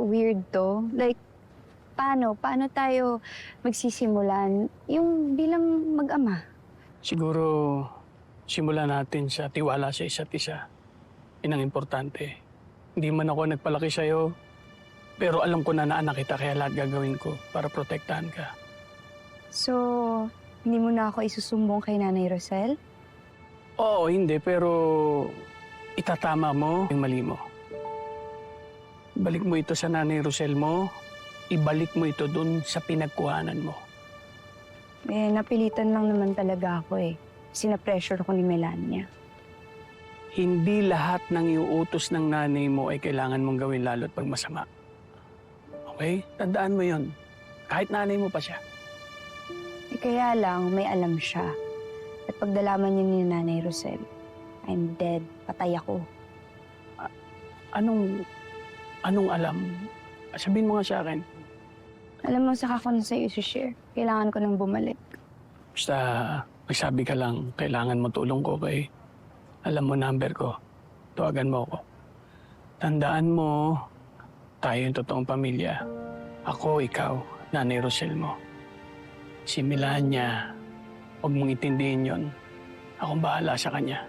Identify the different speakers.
Speaker 1: weird to. Like, paano? Paano tayo magsisimulan yung bilang mag-ama?
Speaker 2: Siguro, simulan natin sa tiwala sa isa't isa. Yun ang importante. Hindi man ako nagpalaki sa'yo, pero alam ko na anak kita kaya lahat gagawin ko para protektahan ka.
Speaker 1: So, hindi mo na ako isusumbong kay Nanay Rosel?
Speaker 2: Oo, hindi, pero itatama mo yung mali mo. Ibalik mo ito sa Nanay Rosel mo, ibalik mo ito dun sa pinagkuhanan mo.
Speaker 1: Eh, napilitan lang naman talaga ako eh. Sina-pressure ko ni Melania.
Speaker 2: Hindi lahat ng iuutos ng nanay mo ay kailangan mong gawin lalo't pag masama. Okay? Tandaan mo yon. Kahit nanay mo pa siya.
Speaker 1: Eh, kaya lang, may alam siya. At pagdalaman niya ni Nanay Rosel, I'm dead. Patay ako.
Speaker 2: Anong alam? Sabihin mo nga sa akin.
Speaker 1: Alam mo, saka ko na sa'yo isi-share. Kailangan ko nang bumalik.
Speaker 2: Basta magsabi ka lang, kailangan mo tulong ko kay alam mo number ko. Tawagan mo ako. Tandaan mo, tayo yung totoong pamilya. Ako, ikaw, Nanay Rosel mo. Si Melania, huwag mong itindihin yon. Akong bahala sa kanya.